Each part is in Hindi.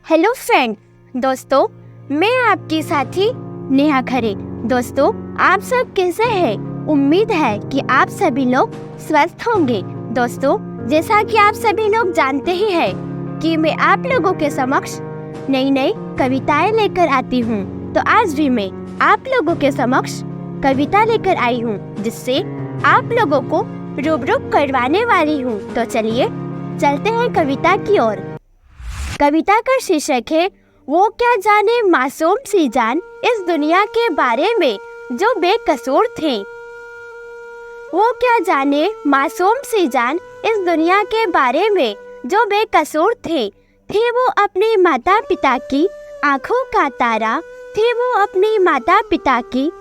हेलो फ्रेंड, दोस्तों मैं आपकी साथी नेहा खरे। दोस्तों आप सब कैसे हैं? उम्मीद है कि आप सभी लोग स्वस्थ होंगे। दोस्तों जैसा कि आप सभी लोग जानते ही हैं कि मैं आप लोगों के समक्ष नई नई कविताएं लेकर आती हूं। तो आज भी मैं आप लोगों के समक्ष कविता लेकर आई हूं जिससे आप लोगों को रूबरू करवाने वाली हूं। तो चलिए चलते हैं कविता की ओर। कविता का शीर्षक है वो क्या जाने मासूम सी जान इस दुनिया के बारे में जो बेकसूर थे। वो क्या जाने मासूम सी जान इस दुनिया के बारे में जो बेकसूर थे वो अपने माता पिता की आंखों का तारा, थे वो अपने माता पिता की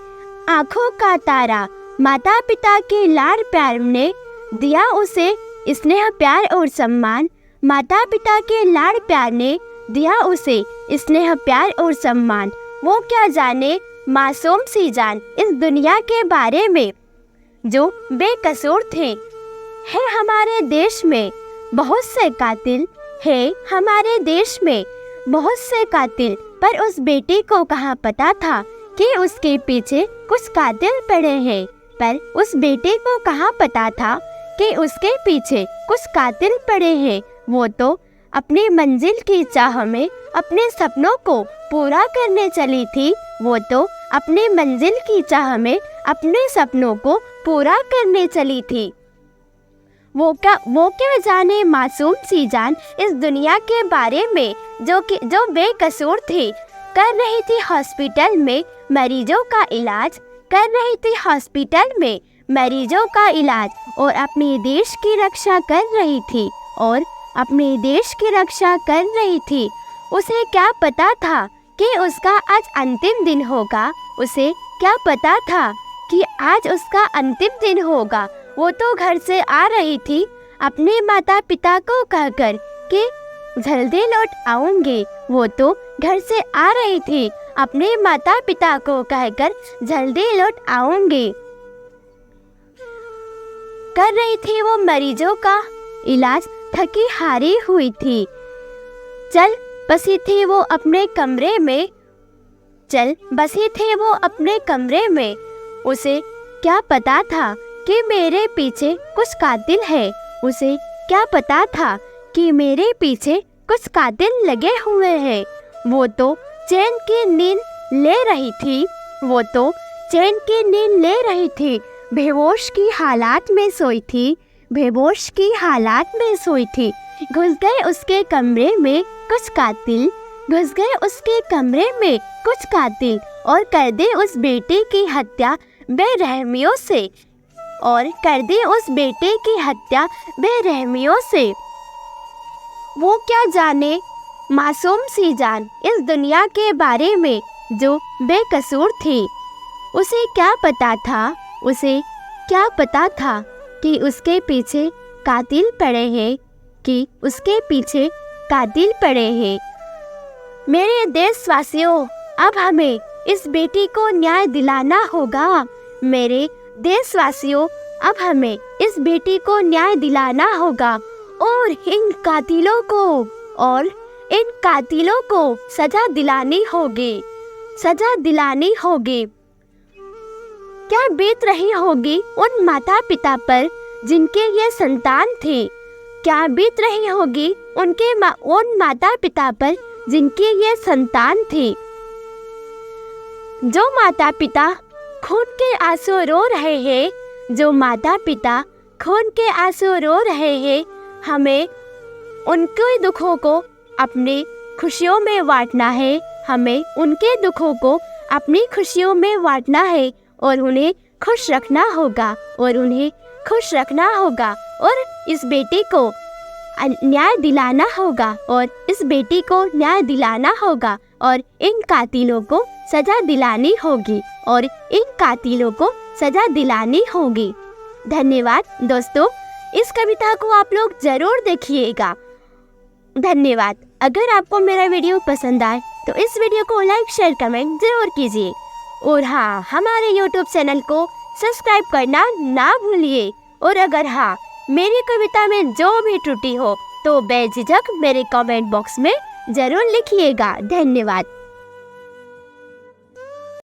आंखों का तारा। माता पिता के लाड प्यार ने दिया उसे स्नेह प्यार और सम्मान। माता पिता के लाड प्यार ने दिया उसे स्नेह प्यार और सम्मान। वो क्या जाने मासूम सी जान इस दुनिया के बारे में जो बेकसूर थे। है हमारे देश में बहुत से कातिल, है हमारे देश में बहुत से कातिल, पर उस बेटी को कहाँ पता था कि उसके पीछे कुछ कातिल पड़े हैं। पर उस बेटे को कहाँ पता था कि उसके पीछे कुछ कातिल पड़े हैं। वो तो अपनी मंजिल की चाह में अपने सपनों को पूरा करने चली थी। वो तो अपनी मंजिल की चाह में अपने सपनों को पूरा करने चली थी। वो क्या जाने मासूम सी जान इस दुनिया के बारे में जो बेकसूर थी। कर रही थी हॉस्पिटल में मरीजों का इलाज, कर रही थी हॉस्पिटल में मरीजों का इलाज, और अपने देश की रक्षा कर रही थी, और अपने देश की रक्षा कर रही थी। उसे क्या पता था कि उसका आज अंतिम दिन होगा। उसे क्या पता था कि आज उसका अंतिम दिन होगा। वो तो घर से आ रही थी अपने माता पिता को कहकर कि जल्दी लौट आऊंगी। वो तो घर से आ रही थी अपने माता पिता को कहकर जल्दी लौट आऊंगी। कर रही थी वो मरीजों का इलाज, थकी हारी हुई थी। चल बसी थी वो अपने कमरे में, चल बसी थी वो अपने कमरे में। उसे क्या पता था कि मेरे पीछे कुछ कातिल है। उसे क्या पता था कि मेरे पीछे कुछ कातिल लगे हुए हैं। वो तो चैन की नींद ले रही थी, वो तो चैन की नींद ले रही थी। बेहोश की हालात में सोई थी, बेहोश की हालात में सोई थी। घुस गए उसके कमरे में कुछ कातिल, घुस गए उसके कमरे में कुछ कातिल, और कर दे उस बेटे की हत्या बेरहमियों से, और कर दे उस बेटे की हत्या बेरहमियों से। वो क्या जाने मासूम सी जान इस दुनिया के बारे में जो बेकसूर थी। उसे क्या पता था, उसे क्या पता था कि उसके पीछे कातिल पड़े हैं, कि उसके पीछे कातिल पड़े हैं। मेरे देशवासियों, अब हमें इस बेटी को न्याय दिलाना होगा। मेरे देशवासियों, अब हमें इस बेटी को न्याय दिलाना होगा, और इन कातिलों को सजा दिलानी होगी, सजा दिलानी होगी। क्या बीत रही होगी उन माता पिता पर जिनके ये संतान थे। क्या बीत रही होगी उन माता पिता पर जिनके ये संतान थे। जो माता पिता खून के आंसू रो रहे हैं, जो माता पिता खून के आंसू रो रहे हैं, हमें उनके दुखों को अपनी खुशियों में बांटना है। हमें उनके दुखों को अपनी खुशियों में बांटना है, और उन्हें खुश रखना होगा, और उन्हें खुश रखना होगा, और इस बेटी को न्याय दिलाना होगा, और इस बेटी को न्याय दिलाना होगा, और इन कातिलों को सजा दिलानी होगी, और इन कातिलों को सजा दिलानी होगी। धन्यवाद दोस्तों, इस कविता को आप लोग जरूर देखिएगा। धन्यवाद। अगर आपको मेरा वीडियो पसंद आए तो इस वीडियो को लाइक शेयर कमेंट जरूर कीजिए, और हाँ, हमारे YouTube चैनल को सब्सक्राइब करना ना भूलिए। और अगर हाँ, मेरी कविता में जो भी त्रुटि हो तो बेझिझक मेरे कमेंट बॉक्स में जरूर लिखिएगा। धन्यवाद।